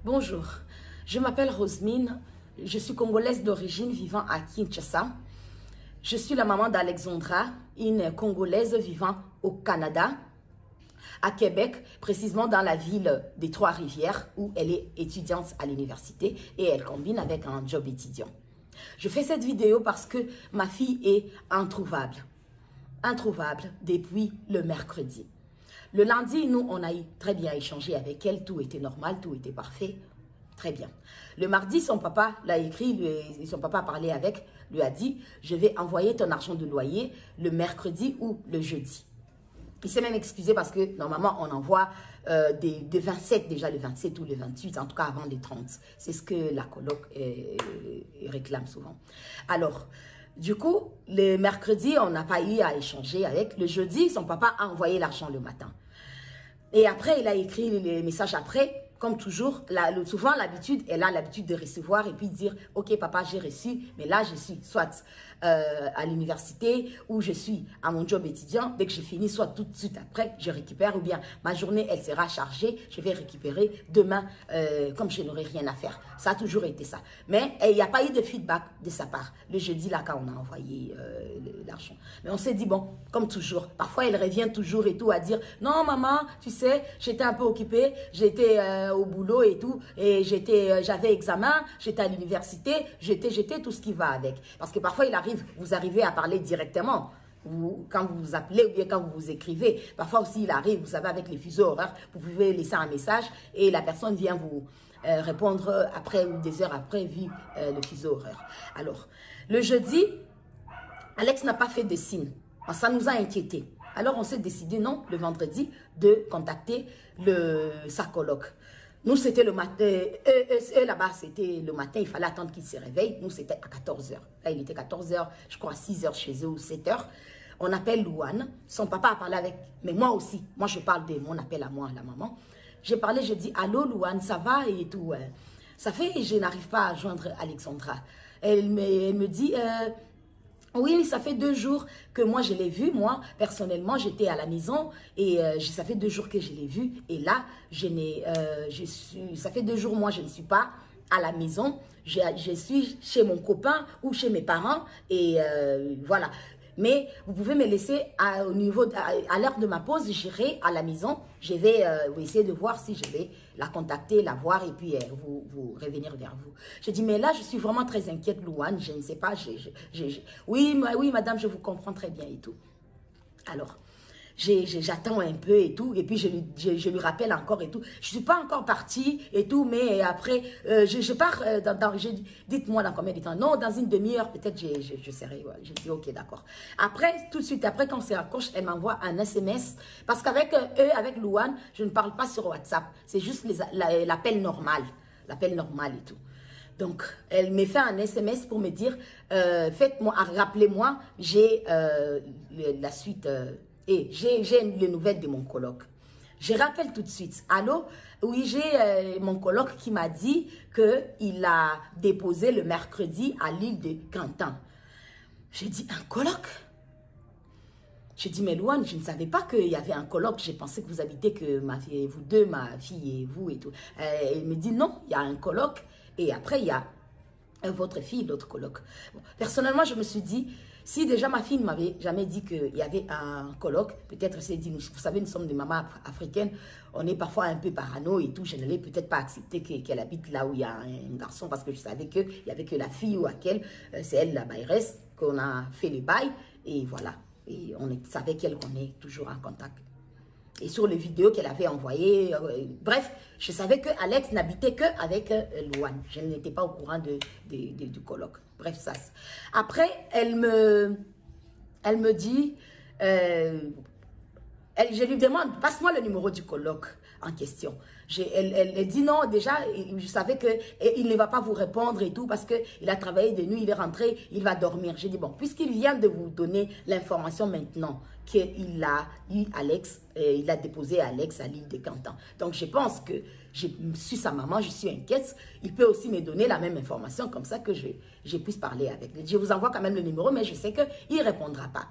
Bonjour, je m'appelle Rosemine, je suis congolaise d'origine vivant à Kinshasa. Je suis la maman d'Alexandra, une congolaise vivant au Canada, à Québec, précisément dans la ville des Trois-Rivières où elle est étudiante à l'université et elle combine avec un job étudiant. Je fais cette vidéo parce que ma fille est introuvable depuis le mercredi. Le lundi, nous, on a très bien échangé avec elle, tout était normal, tout était parfait, très bien. Le mardi, son papa l'a écrit, son papa a parlé avec, lui a dit, je vais envoyer ton argent de loyer le mercredi ou le jeudi. Il s'est même excusé parce que normalement, on envoie des 27, déjà le 27 ou le 28, en tout cas avant les 30. C'est ce que la coloc réclame souvent. Alors, du coup, le mercredi, on n'a pas eu à échanger avec. Le jeudi, son papa a envoyé l'argent le matin. Et après, il a écrit les messages après. Comme toujours, souvent l'habitude, elle a l'habitude de recevoir et puis dire « Ok, papa, j'ai reçu, mais là, je suis soit à l'université ou je suis à mon job étudiant. Dès que j'ai fini, soit tout de suite après, je récupère ou bien ma journée, elle sera chargée. Je vais récupérer demain comme je n'aurai rien à faire. » Ça a toujours été ça. Mais il n'y a pas eu de feedback de sa part. Le jeudi, là, quand on a envoyé l'argent. Mais on s'est dit, bon, comme toujours, parfois, elle revient toujours et tout à dire « Non, maman, tu sais, j'étais un peu occupée, j'étais au boulot et tout, et j'avais examen, j'étais à l'université, j'étais tout ce qui va avec. » Parce que parfois, vous arrivez à parler directement. Quand vous vous appelez ou bien quand vous vous écrivez, parfois aussi il arrive, vous savez, avec les fuseaux horaires, vous pouvez laisser un message et la personne vient vous répondre après ou des heures après, vu le fuseau horaire. Alors, le jeudi, Alex n'a pas fait de signe. Ça nous a inquiétés. Alors, on s'est décidé, non, le vendredi, de contacter sa coloc. Nous, c'était le matin. Eux, là-bas, c'était le matin. Il fallait attendre qu'ils se réveillent. Nous, c'était à 14 h. Là, il était 14 h, je crois, à 6 h chez eux ou 7 h. On appelle Louane. Son papa a parlé avec... Mais moi aussi. Moi, je parle de mon appel à moi, la maman. J'ai parlé, j'ai dit, allô, Louane, ça va et tout. Ça fait, je n'arrive pas à joindre Alexandra. Elle me dit... oui, ça fait 2 jours que moi je l'ai vu. Moi, personnellement, j'étais à la maison et ça fait 2 jours que je l'ai vu. Et là, ça fait 2 jours, moi, je ne suis pas à la maison. Je suis chez mon copain ou chez mes parents et voilà. Mais vous pouvez me laisser à l'heure de ma pause, j'irai à la maison. Je vais essayer de voir si je vais la contacter, la voir et puis vous revenir vers vous. Je dis, mais là, je suis vraiment très inquiète, Louane. Je ne sais pas. Oui, madame, je vous comprends très bien et tout. Alors, j'attends un peu et tout, et puis je lui rappelle encore et tout. Je suis pas encore partie et tout, mais après, je pars dites-moi dans combien de temps. Non, dans une demi-heure, peut-être je serai. Ouais. Je dis, ok, d'accord. Après, tout de suite, après, quand c'est raccroche, elle m'envoie un SMS, parce qu'avec eux, avec Louane, je ne parle pas sur WhatsApp. C'est juste l'appel normal. L'appel normal et tout. Donc, elle me fait un SMS pour me dire, rappelez-moi, j'ai la suite... Et j'ai les nouvelles de mon coloc. Je rappelle tout de suite. Allô? Oui, j'ai mon coloc qui m'a dit qu'il a déposé le mercredi à l'île de Cantan. J'ai dit, un coloc? J'ai dit, mais Louane, je ne savais pas qu'il y avait un coloc. J'ai pensé que vous habitez que vous deux, ma fille et vous et tout. Elle me dit, non, il y a un coloc. Et après, il y a votre fille, l'autre coloc. Bon, personnellement, je me suis dit, si déjà ma fille ne m'avait jamais dit qu'il y avait un coloc, peut-être elle s'est dit, vous savez, nous sommes des mamans africaines, on est parfois un peu parano et tout, je n'allais peut-être pas accepter qu'elle habite là où il y a un garçon, parce que je savais qu'il n'y avait que la fille ou laquelle, c'est elle la bailleresse, qu'on a fait le bail, et voilà. Et on savait qu'elle qu'on est toujours en contact. Et sur les vidéos qu'elle avait envoyées, bref, je savais que Alex n'habitait qu'avec Louane. Je n'étais pas au courant du coloc. Bref, ça. Après, elle me dit, je lui demande, passe-moi le numéro du coloc en question. Elle dit non, déjà, je savais qu'il ne va pas vous répondre et tout parce qu'il a travaillé de nuit, il est rentré, il va dormir. J'ai dit, bon, puisqu'il vient de vous donner l'information maintenant qu'il a eu Alex, il a déposé Alex à l'île de Cantan. Donc, je pense que je suis sa maman, je suis inquiète. Il peut aussi me donner la même information comme ça que je puisse parler avec lui. Je vous envoie quand même le numéro, mais je sais qu'il ne répondra pas.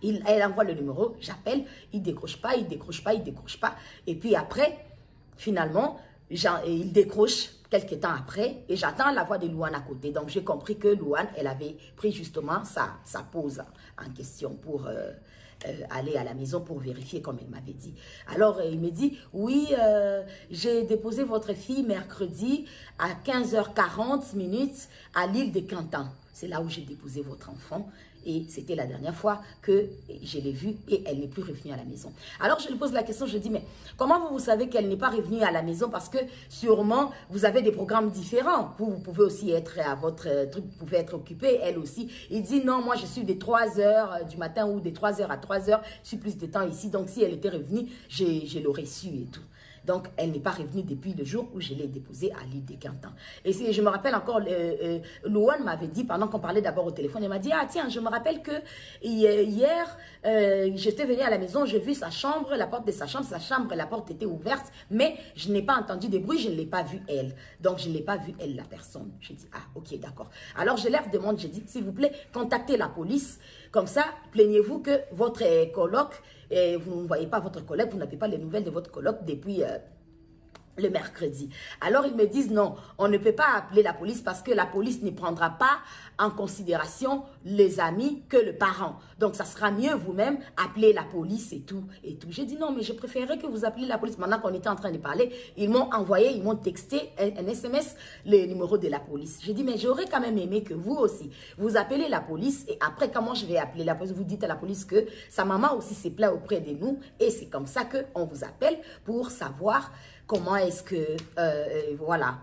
Elle envoie le numéro, j'appelle, il décroche pas, il décroche pas, il décroche pas. Et puis après, finalement, Et il décroche quelques temps après et j'attends la voix de Louane à côté. Donc, j'ai compris que Louane, elle avait pris justement sa pause en question pour aller à la maison pour vérifier comme elle m'avait dit. Alors, il me dit, oui, j'ai déposé votre fille mercredi à 15h40 à l'île de Cantan. C'est là où j'ai déposé votre enfant. Et c'était la dernière fois que je l'ai vue et elle n'est plus revenue à la maison. Alors, je lui pose la question, je dis, mais comment vous savez qu'elle n'est pas revenue à la maison? Parce que sûrement, vous avez des programmes différents. Vous pouvez aussi être à votre truc, vous pouvez être occupé, elle aussi. Il dit, non, moi, je suis des 3 heures du matin ou des 3 heures à 3 heures. Je suis plus de temps ici. Donc, si elle était revenue, je l'aurais su et tout. Donc, elle n'est pas revenue depuis le jour où je l'ai déposée à l'île de Cantan. Et je me rappelle encore, Louane m'avait dit, pendant qu'on parlait d'abord au téléphone, elle m'a dit, ah tiens, je me rappelle que hier, j'étais venue à la maison, j'ai vu sa chambre, la porte de sa chambre, la porte était ouverte, mais je n'ai pas entendu de bruit, je ne l'ai pas vue elle. Donc, je ne l'ai pas vue elle, la personne. J'ai dit, ah ok, d'accord. Alors, je leur demande, j'ai dit, s'il vous plaît, contactez la police. Comme ça, plaignez-vous que votre coloc, vous ne voyez pas votre collègue, vous n'avez pas les nouvelles de votre coloc depuis le mercredi. Alors, ils me disent non, on ne peut pas appeler la police parce que la police ne prendra pas en considération les amis que le parent. Donc, ça sera mieux vous-même appeler la police et tout. J'ai dit non, mais je préférerais que vous appeliez la police. Maintenant qu'on était en train de parler, ils m'ont envoyé, ils m'ont texté un SMS, le numéro de la police. J'ai dit, mais j'aurais quand même aimé que vous aussi, vous appelez la police et après, comment je vais appeler la police? Vous dites à la police que sa maman aussi s'est plaint auprès de nous et c'est comme ça qu'on vous appelle pour savoir comment est-ce que, voilà,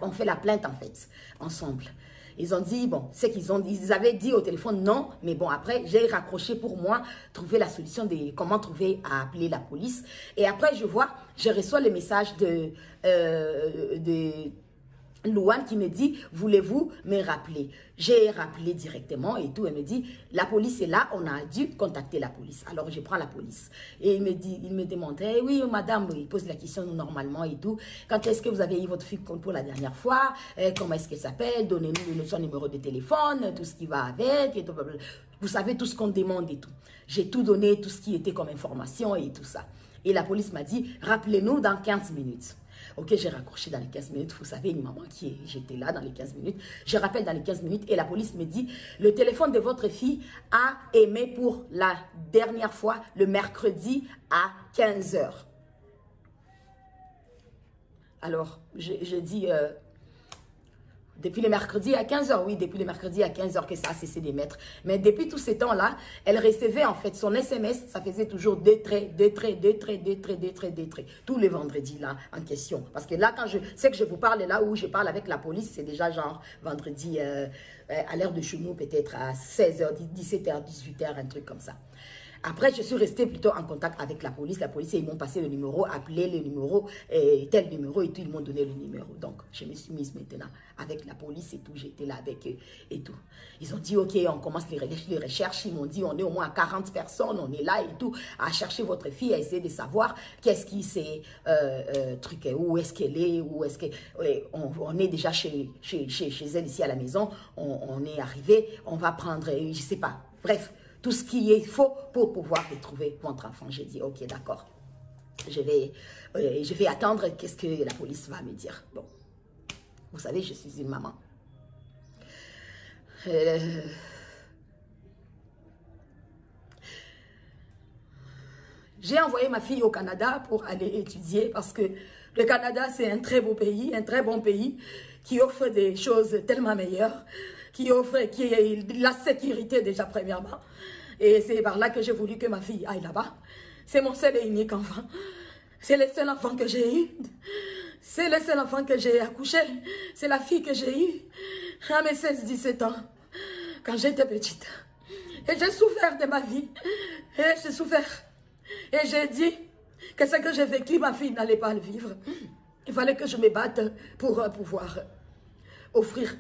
on fait la plainte en fait, ensemble. Ils ont dit, bon, c'est ils avaient dit au téléphone non, mais bon, après, j'ai raccroché pour moi, trouver la solution de comment trouver à appeler la police. Et après, je reçois le message de Louane qui me dit, voulez-vous me rappeler? J'ai rappelé directement et tout. Elle me dit, la police est là, on a dû contacter la police. Alors, je prends la police. Et il me demande, eh oui, madame, il pose la question normalement et tout. Quand est-ce que vous avez eu votre fille pour la dernière fois? Comment est-ce qu'elle s'appelle? Donnez-nous son numéro de téléphone, tout ce qui va avec. Et tout, vous savez tout ce qu'on demande et tout. J'ai tout donné, tout ce qui était comme information et tout ça. Et la police m'a dit, rappelez-nous dans 15 minutes. Ok, j'ai raccroché dans les 15 minutes. Vous savez, une maman j'étais là dans les 15 minutes. Je rappelle dans les 15 minutes et la police me dit, le téléphone de votre fille a émis pour la dernière fois le mercredi à 15 h. Alors, je dis, depuis le mercredi à 15 h, oui, depuis le mercredi à 15 h que ça a cessé d'émettre. Mais depuis tous ces temps-là, elle recevait en fait son SMS, ça faisait toujours des traits, tous les vendredis là en question. Parce que là, quand je sais que je vous parle, là où je parle avec la police, c'est déjà genre vendredi à l'heure de chez nous, peut-être à 16 h, 17 h, 18 h, un truc comme ça. Après, je suis restée plutôt en contact avec la police. La police, ils m'ont passé le numéro, appelé le numéro, tel numéro et tout. Ils m'ont donné le numéro. Donc, je me suis mise maintenant avec la police et tout. J'étais là avec eux et tout. Ils ont dit, OK, on commence les recherches. Ils m'ont dit, on est au moins à 40 personnes. On est là et tout, à chercher votre fille, à essayer de savoir qu'est-ce qui s'est truqué, où est-ce qu'elle est, où est-ce que... on est déjà chez elle ici à la maison. On est arrivé. On va prendre, je sais pas. Bref. Tout ce qui est faux pour pouvoir retrouver votre enfant. J'ai dit, ok, d'accord. Je vais attendre qu'est-ce que la police va me dire. Bon, vous savez, je suis une maman. J'ai envoyé ma fille au Canada pour aller étudier parce que le Canada, c'est un très beau pays, un très bon pays qui offre des choses tellement meilleures, qui offre la sécurité déjà premièrement. Et c'est par là que j'ai voulu que ma fille aille là-bas. C'est mon seul et unique enfant. C'est le seul enfant que j'ai eu. C'est le seul enfant que j'ai accouché. C'est la fille que j'ai eue à mes 16-17 ans, quand j'étais petite. Et j'ai souffert de ma vie. Et j'ai souffert. Et j'ai dit que ce que j'ai vécu, ma fille n'allait pas le vivre. Il fallait que je me batte pour pouvoir offrir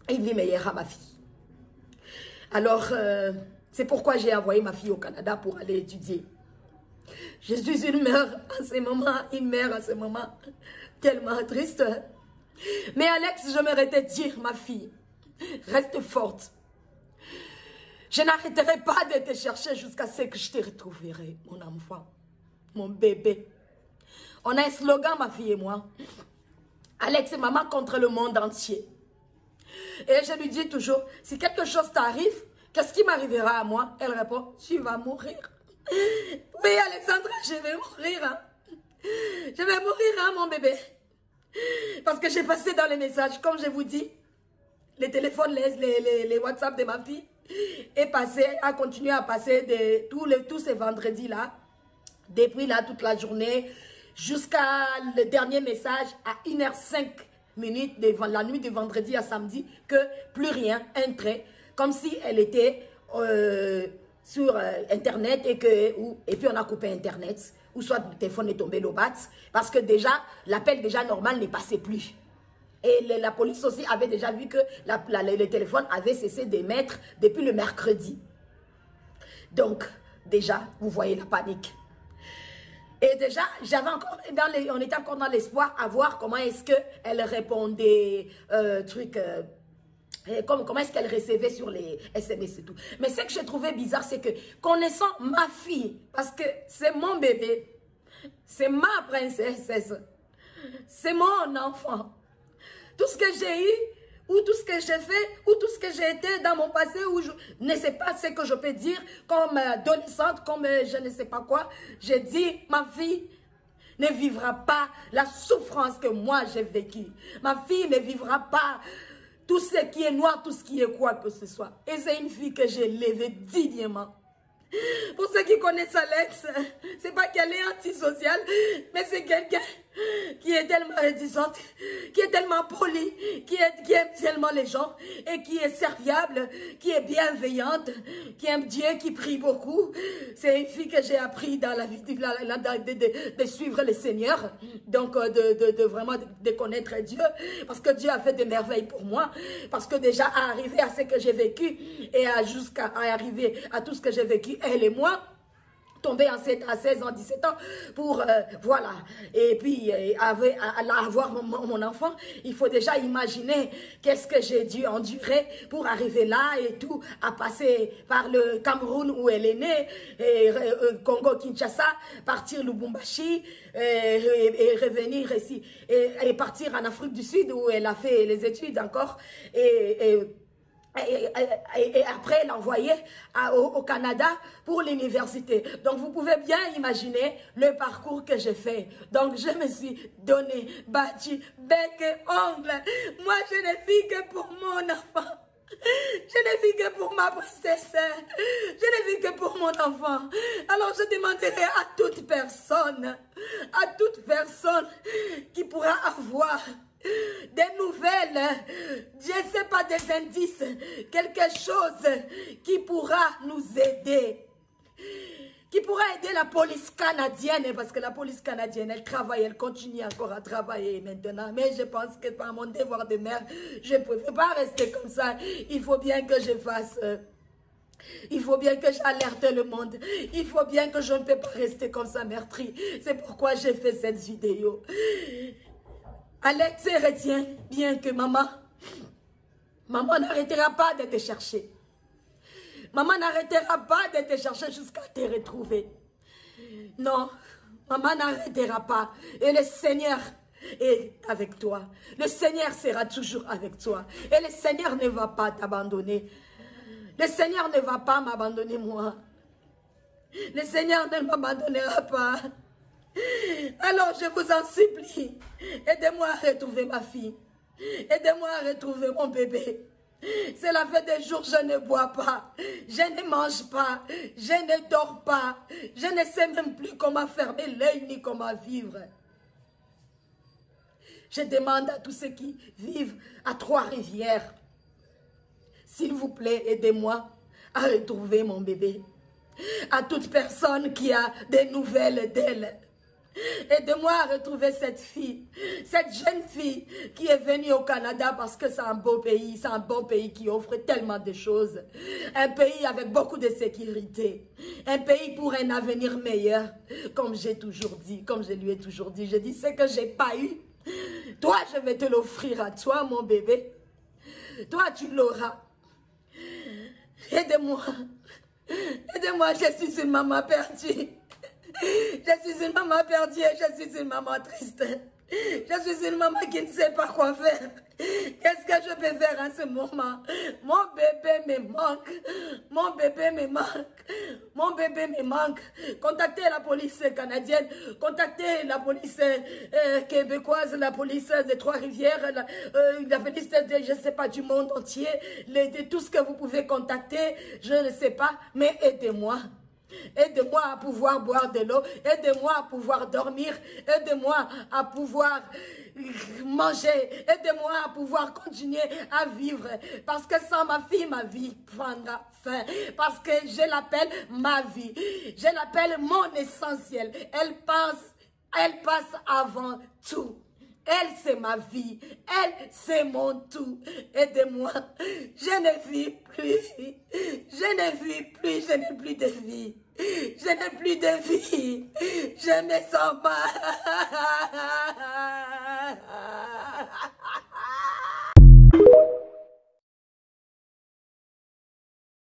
une vie meilleure à ma fille. Alors, c'est pourquoi j'ai envoyé ma fille au Canada pour aller étudier. Je suis une mère à ce moment, tellement triste. Mais Alex, je m'arrête de dire, ma fille, reste forte. Je n'arrêterai pas de te chercher jusqu'à ce que je te retrouverai, mon enfant, mon bébé. On a un slogan, ma fille et moi. Alex et maman contre le monde entier. Et je lui dis toujours, si quelque chose t'arrive, qu'est-ce qui m'arrivera à moi? Elle répond, tu vas mourir. Oui, Alexandra, je vais mourir. Hein. Je vais mourir, hein, mon bébé. Parce que j'ai passé dans les messages, comme je vous dis, les téléphones, les WhatsApp de ma fille, a continué à passer tous ces vendredis-là, depuis là toute la journée, jusqu'à le dernier message à 1h05 la nuit de vendredi à samedi, que plus rien, un trait, comme si elle était sur Internet et puis on a coupé Internet, ou soit le téléphone est tombé l'obat, parce que déjà, l'appel déjà normal ne passait plus. Et la police aussi avait déjà vu que le téléphone avait cessé d'émettre depuis le mercredi. Donc, déjà, vous voyez la panique. Et déjà, on était encore dans l'espoir à voir comment est-ce qu'elle répondait, comment est-ce qu'elle recevait sur les SMS et tout. Mais ce que j'ai trouvé bizarre, c'est que connaissant ma fille, parce que c'est mon bébé, c'est ma princesse, c'est mon enfant, tout ce que j'ai eu, ou tout ce que j'ai fait, ou tout ce que j'ai été dans mon passé, où je ne sais pas ce que je peux dire comme adolescente, comme je ne sais pas quoi. J'ai dit, ma fille ne vivra pas la souffrance que moi j'ai vécue. Ma fille ne vivra pas tout ce qui est noir, tout ce qui est quoi que ce soit. Et c'est une fille que j'ai élevée dignement. Pour ceux qui connaissent Alex, c'est pas qu'elle est antisociale, mais c'est quelqu'un qui est tellement réticente, qui est tellement polie, qui aime tellement les gens et qui est serviable, qui est bienveillante, qui aime Dieu, qui prie beaucoup. C'est une fille que j'ai appris dans la vie de suivre le Seigneur, donc vraiment de connaître Dieu, parce que Dieu a fait des merveilles pour moi, parce que déjà à arriver à ce que j'ai vécu et jusqu'à arriver à tout ce que j'ai vécu, elle et moi, tombée enceinte à 16 ans, 17 ans, pour, voilà, et puis avoir mon enfant, il faut déjà imaginer qu'est-ce que j'ai dû endurer pour arriver là et tout, à passer par le Cameroun où elle est née, et Congo-Kinshasa, partir Lubumbashi, et revenir ici, et partir en Afrique du Sud où elle a fait les études encore, et après l'envoyer au Canada pour l'université. Donc vous pouvez bien imaginer le parcours que j'ai fait. Donc je me suis donné, battu, bec et ongle. Moi je ne vis que pour mon enfant. Je ne vis que pour ma princesse. Je ne vis que pour mon enfant. Alors je demanderai à toute personne qui pourra avoir des nouvelles, je ne sais pas, des indices, quelque chose qui pourra nous aider, qui pourra aider la police canadienne, parce que la police canadienne, elle travaille, elle continue encore à travailler maintenant, mais je pense que par mon devoir de mère, je ne peux pas rester comme ça, il faut bien que je fasse... Il faut bien que j'alerte le monde. Il faut bien que je ne peux pas rester comme ça meurtrie. C'est pourquoi j'ai fait cette vidéo. Alex, retiens bien que maman n'arrêtera pas de te chercher. Maman n'arrêtera pas de te chercher jusqu'à te retrouver. Non, maman n'arrêtera pas. Et le Seigneur est avec toi. Le Seigneur sera toujours avec toi. Et le Seigneur ne va pas t'abandonner. Le Seigneur ne va pas m'abandonner moi. Le Seigneur ne m'abandonnera pas. Alors je vous en supplie, aidez-moi à retrouver ma fille. Aidez-moi à retrouver mon bébé. Cela fait des jours que je ne bois pas, je ne mange pas, je ne dors pas. Je ne sais même plus comment fermer l'œil ni comment vivre. Je demande à tous ceux qui vivent à Trois-Rivières, s'il vous plaît, aidez-moi à retrouver mon bébé. À toute personne qui a des nouvelles d'elle, aidez-moi à retrouver cette fille, cette jeune fille qui est venue au Canada parce que c'est un beau pays, c'est un bon pays qui offre tellement de choses. Un pays avec beaucoup de sécurité, un pays pour un avenir meilleur, comme j'ai toujours dit, comme je lui ai toujours dit. Je dis ce que j'ai pas eu. Toi, je vais te l'offrir à toi, mon bébé. Toi, tu l'auras. Aidez-moi. Aidez-moi, je suis une maman perdue. Je suis une maman perdue, je suis une maman triste. Je suis une maman qui ne sait pas quoi faire. Qu'est-ce que je peux faire en ce moment? Mon bébé me manque. Mon bébé me manque. Mon bébé me manque. Contactez la police canadienne. Contactez la police québécoise, la police des Trois-Rivières, la police de, je ne sais pas, du monde entier. Tout ce que vous pouvez contacter, je ne sais pas, mais aidez-moi. Aide-moi à pouvoir boire de l'eau. Aide-moi à pouvoir dormir. Aide-moi à pouvoir manger. Aide-moi à pouvoir continuer à vivre. Parce que sans ma vie prendra fin. Parce que je l'appelle ma vie. Je l'appelle mon essentiel. Elle passe avant tout. Elle, c'est ma vie. Elle, c'est mon tout. Aidez-moi. Je ne vis plus. Je ne vis plus. Je n'ai plus de vie. Je n'ai plus de vie. Je me sens mal.